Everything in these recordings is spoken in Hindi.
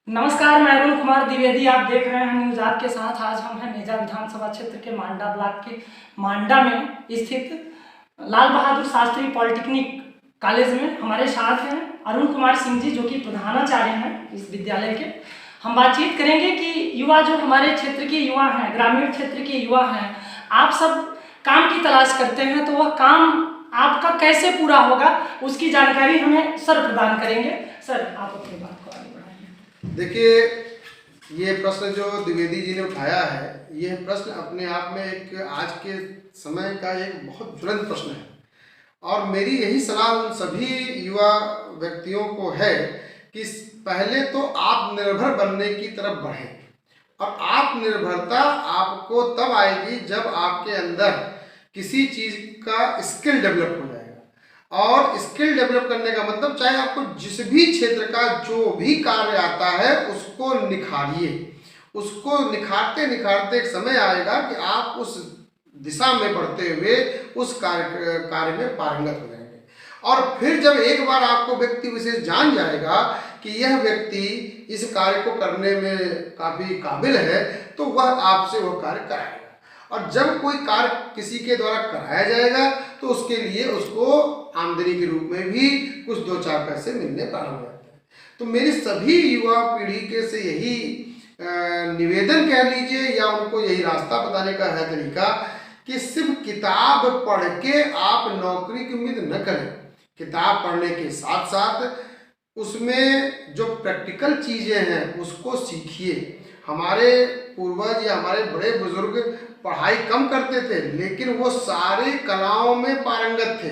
नमस्कार, मैं अरुण कुमार द्विवेदी। आप देख रहे हैं न्यूज आज के साथ। आज हम हैं मेजा विधानसभा क्षेत्र के मांडा ब्लॉक के मांडा में स्थित लाल बहादुर शास्त्री पॉलिटेक्निक कॉलेज में। हमारे साथ हैं अरुण कुमार सिंह जी, जो कि प्रधानाचार्य हैं इस विद्यालय के। हम बातचीत करेंगे कि युवा, जो हमारे क्षेत्र के युवा हैं, ग्रामीण क्षेत्र के युवा हैं, आप सब काम की तलाश करते हैं, तो वह काम आपका कैसे पूरा होगा, उसकी जानकारी हमें सर प्रदान करेंगे। सर, आप अपनी बात को आगे बढ़ाइए। देखिए, ये प्रश्न जो द्विवेदी जी ने उठाया है, यह प्रश्न अपने आप में एक आज के समय का एक बहुत ज्वलंत प्रश्न है। और मेरी यही सलाह उन सभी युवा व्यक्तियों को है कि पहले तो आत्मनिर्भर बनने की तरफ बढ़ें। और आत्मनिर्भरता आपको तब आएगी जब आपके अंदर किसी चीज़ का स्किल डेवलप हो जाएगा। और स्किल डेवलप करने का मतलब, चाहे आपको जिस भी क्षेत्र का जो भी कार्य आता है उसको निखारिए। उसको निखारते निखारते एक समय आएगा कि आप उस दिशा में बढ़ते हुए उस कार्य में पारंगत हो जाएंगे। और फिर जब एक बार आपको व्यक्ति विशेष जान जाएगा कि यह व्यक्ति इस कार्य को करने में काफ़ी काबिल है, तो वह आपसे वह कार्य कराएगा। और जब कोई कार्य किसी के द्वारा कराया जाएगा तो उसके लिए उसको आमदनी के रूप में भी कुछ 2-4 पैसे मिलने प्रारंभ हो जाते हैं। तो मेरी सभी युवा पीढ़ी के से यही निवेदन कह लीजिए, या उनको यही रास्ता बताने का है तरीका, कि सिर्फ किताब पढ़ के आप नौकरी की उम्मीद न करें। किताब पढ़ने के साथ साथ उसमें जो प्रैक्टिकल चीज़ें हैं उसको सीखिए। हमारे पूर्वज या हमारे बड़े बुजुर्ग पढ़ाई कम करते थे, लेकिन वो सारे कलाओं में पारंगत थे।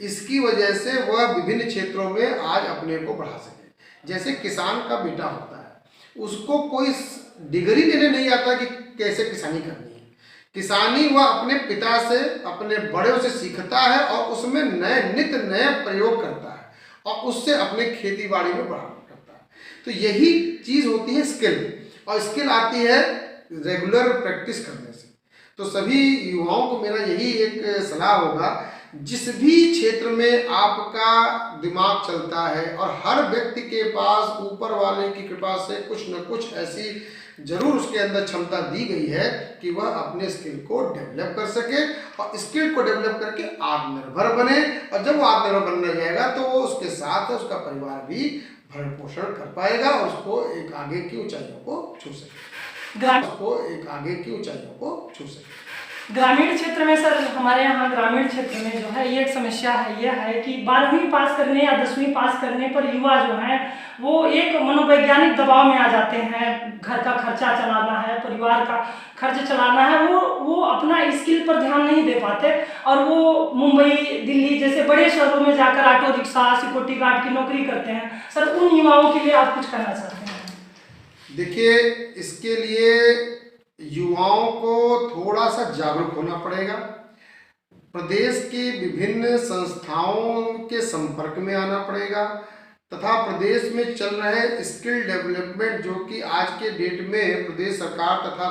इसकी वजह से वह विभिन्न क्षेत्रों में आज अपने को बढ़ा सके। जैसे किसान का बेटा होता है, उसको कोई डिग्री लेने नहीं आता कि कैसे किसानी करनी है। किसानी वह अपने पिता से, अपने बड़ों से सीखता है और उसमें नित्य नए प्रयोग करता है और उससे अपने खेती बाड़ी में बढ़ावा करता है। तो यही चीज़ होती है स्किल, और स्किल आती है रेगुलर प्रैक्टिस करने से। तो सभी युवाओं को मेरा यही एक सलाह होगा, जिस भी क्षेत्र में आपका दिमाग चलता है, और हर व्यक्ति के पास ऊपर वाले की कृपा से कुछ न कुछ ऐसी जरूर उसके अंदर क्षमता दी गई है कि वह अपने स्किल को डेवलप कर सके, और स्किल को डेवलप करके आत्मनिर्भर बने। और जब वो आत्मनिर्भर बनने जाएगा तो वो उसके साथ उसका परिवार भी भरण पोषण कर पाएगा, और उसको एक आगे की ऊंचाइयों को छू सके। ग्रामीण क्षेत्र में सर, हमारे यहाँ ग्रामीण क्षेत्र में जो है ये एक समस्या है, यह है कि 12वीं पास करने या 10वीं पास करने पर युवा जो हैं वो एक मनोवैज्ञानिक दबाव में आ जाते हैं। घर का खर्चा चलाना है, परिवार का खर्च चलाना है, वो अपना स्किल पर ध्यान नहीं दे पाते, और वो मुंबई, दिल्ली जैसे बड़े शहरों में जाकर ऑटो रिक्शा, सिक्योरिटी गार्ड की नौकरी करते हैं। सर, उन युवाओं के लिए आप कुछ कहना चाहते हैं? देखिए, इसके लिए युवाओं को थोड़ा सा जागरूक होना पड़ेगा। प्रदेश की विभिन्न संस्थाओं के संपर्क में आना पड़ेगा, तथा प्रदेश में चल रहे स्किल डेवलपमेंट, जो कि आज के डेट में प्रदेश सरकार तथा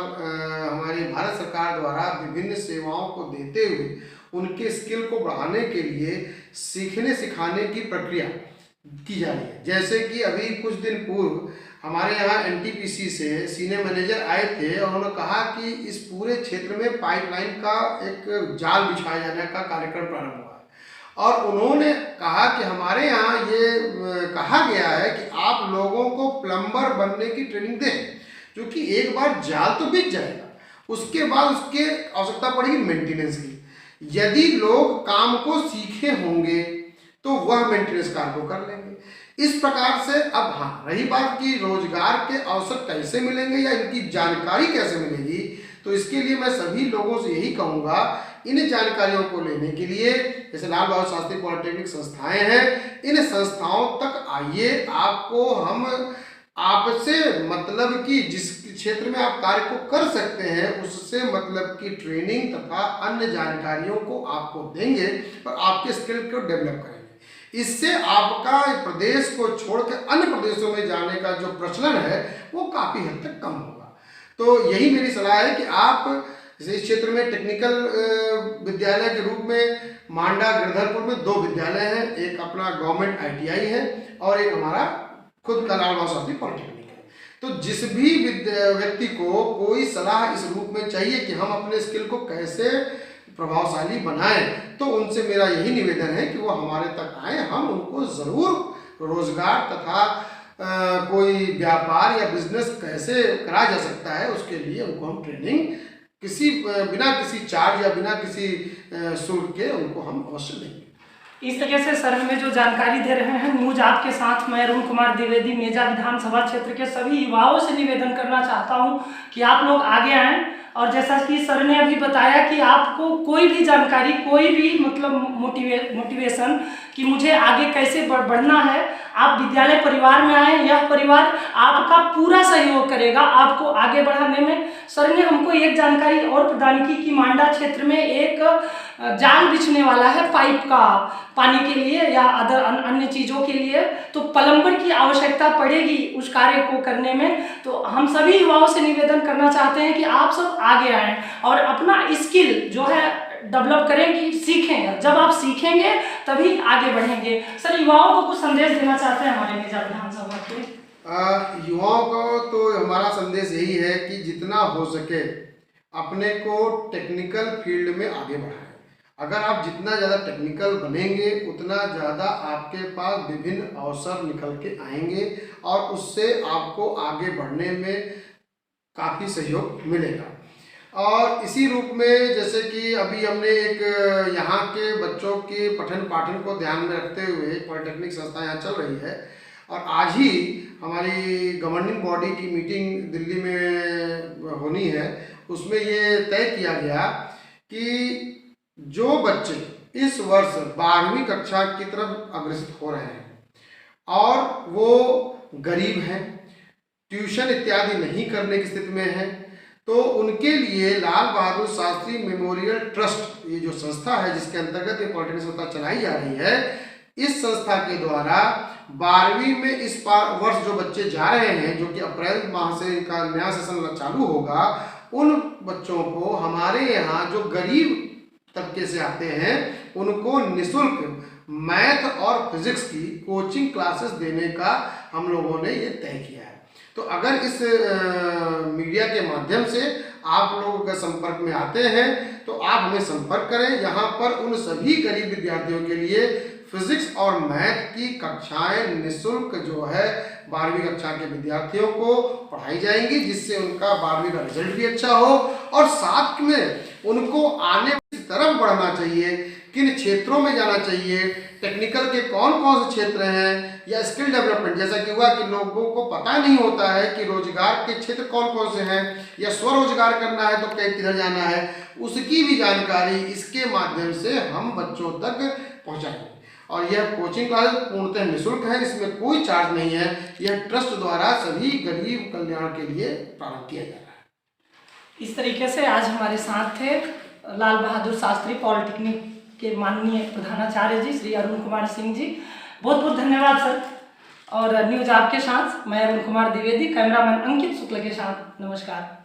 हमारी भारत सरकार द्वारा विभिन्न सेवाओं को देते हुए उनके स्किल को बढ़ाने के लिए सीखने सिखाने की प्रक्रिया की जा रही है। जैसे कि अभी कुछ दिन पूर्व हमारे यहाँ एनटीपीसी से सीनियर मैनेजर आए थे, और उन्होंने कहा कि इस पूरे क्षेत्र में पाइपलाइन का एक जाल बिछाए जाने का कार्यक्रम प्रारंभ हुआ है। और उन्होंने कहा कि हमारे यहाँ ये कहा गया है कि आप लोगों को प्लम्बर बनने की ट्रेनिंग दें, क्योंकि एक बार जाल तो बिछ जाएगा, उसके बाद उसके आवश्यकता पड़ेगी मेंटेनेंस की। यदि लोग काम को सीखे होंगे तो वह मेंटेनेंस कार्य को कर लेंगे। इस प्रकार से अब हाँ, रही बात कि रोजगार के अवसर कैसे मिलेंगे या इनकी जानकारी कैसे मिलेगी, तो इसके लिए मैं सभी लोगों से यही कहूँगा, इन जानकारियों को लेने के लिए जैसे लाल बहादुर शास्त्री पॉलिटेक्निक संस्थाएं हैं, इन संस्थाओं तक आइए। आपको हम आपसे मतलब कि जिस क्षेत्र में आप कार्य को कर सकते हैं उससे मतलब की ट्रेनिंग तथा अन्य जानकारियों को आपको देंगे, और आपके स्किल को डेवलप करेंगे। इससे आपका प्रदेश को छोड़कर अन्य प्रदेशों में जाने का जो प्रचलन है वो काफ़ी हद तक कम होगा। तो यही मेरी सलाह है कि आप इस क्षेत्र में टेक्निकल विद्यालय के रूप में मांडा गिरधरपुर में 2 विद्यालय हैं, एक अपना गवर्नमेंट ITI है और एक हमारा खुद का लाल बहादुर शास्त्री पॉलिटेक्निक है। तो जिस भी व्यक्ति को कोई सलाह इस रूप में चाहिए कि हम अपने स्किल को कैसे प्रभावशाली बनाएं, तो उनसे मेरा यही निवेदन है कि वो हमारे तक आए, हम उनको ज़रूर रोजगार तथा कोई व्यापार या बिजनेस कैसे करा जा सकता है उसके लिए उनको हम ट्रेनिंग बिना किसी चार्ज या बिना किसी शुल्क के उनको हम अवश्य देंगे। इस तरह से सर हमें जो जानकारी दे रहे हैं न्यूज आपके साथ, मैं अरुण कुमार द्विवेदी मेजा विधानसभा क्षेत्र के सभी युवाओं से निवेदन करना चाहता हूं कि आप लोग आगे आएं। और जैसा कि सर ने अभी बताया कि आपको कोई भी जानकारी, कोई भी मतलब मोटिवेशन कि मुझे आगे कैसे बढ़ना है, आप विद्यालय परिवार में आए, यह परिवार आपका पूरा सहयोग करेगा आपको आगे बढ़ाने में। सर ने हमको एक जानकारी और प्रदान की कि मांडा क्षेत्र में एक जाल बिछने वाला है पाइप का, पानी के लिए या अन्य चीज़ों के लिए, तो प्लम्बर की आवश्यकता पड़ेगी उस कार्य को करने में। तो हम सभी युवाओं से निवेदन करना चाहते हैं कि आप सब आगे आएँ और अपना स्किल जो है डेवलप करें, कि सीखें। जब आप सीखेंगे तभी आगे बढ़ेंगे। सर युवाओं को कुछ संदेश देना चाहते हैं हमारे मेजा विधानसभा के? युवाओं को तो हमारा संदेश यही है कि जितना हो सके अपने को टेक्निकल फील्ड में आगे बढ़ाएं। अगर आप जितना ज़्यादा टेक्निकल बनेंगे उतना ज़्यादा आपके पास विभिन्न अवसर निकल के आएंगे और उससे आपको आगे बढ़ने में काफ़ी सहयोग मिलेगा। और इसी रूप में जैसे कि अभी हमने एक यहाँ के बच्चों के पठन पाठन को ध्यान में रखते हुए पॉलिटेक्निक संस्था यहाँ चल रही है, और आज ही हमारी गवर्निंग बॉडी की मीटिंग दिल्ली में होनी है। उसमें ये तय किया गया कि जो बच्चे इस वर्ष 12वीं कक्षा की तरफ अग्रसर हो रहे हैं और वो गरीब हैं, ट्यूशन इत्यादि नहीं करने की स्थिति में हैं, तो उनके लिए लाल बहादुर शास्त्री मेमोरियल ट्रस्ट, ये जो संस्था है जिसके अंतर्गत ये पॉलिटेक्निक संस्था चलाई जा रही है, इस संस्था के द्वारा 12वीं में इस वर्ष जो बच्चे जा रहे हैं, जो कि अप्रैल माह से इनका नया सेशन चालू होगा, उन बच्चों को हमारे यहाँ जो गरीब तबके से आते हैं उनको निःशुल्क मैथ और फिजिक्स की कोचिंग क्लासेस देने का हम लोगों ने ये तय किया है। तो अगर इस मीडिया के माध्यम से आप लोगों के संपर्क में आते हैं तो आप हमें संपर्क करें। यहाँ पर उन सभी गरीब विद्यार्थियों के लिए फिजिक्स और मैथ की कक्षाएं निःशुल्क जो है 12वीं कक्षा के विद्यार्थियों को पढ़ाई जाएंगी, जिससे उनका 12वीं का रिजल्ट भी अच्छा हो और साथ में उनको आने की तरफ बढ़ना चाहिए, किन क्षेत्रों में जाना चाहिए, टेक्निकल के कौन कौन से क्षेत्र हैं, या स्किल डेवलपमेंट जैसा कि हुआ कि लोगों को पता नहीं होता है कि रोजगार के क्षेत्र कौन कौन से हैं, या स्वरोजगार करना है तो किधर जाना है, उसकी भी जानकारी इसके माध्यम से हम बच्चों तक पहुँचाएंगे। और यह कोचिंग क्लास पूर्णतः निःशुल्क है, इसमें कोई चार्ज नहीं है। यह ट्रस्ट द्वारा सभी गरीब कल्याण के लिए प्रारंभ किया जा रहा है। इस तरीके से आज हमारे साथ थे लाल बहादुर शास्त्री पॉलिटेक्निक के माननीय प्रधानाचार्य जी श्री अरुण कुमार सिंह जी। बहुत बहुत धन्यवाद सर। और न्यूज आपके साथ मैं अरुण कुमार द्विवेदी, कैमरामैन अंकित शुक्ल के साथ। नमस्कार।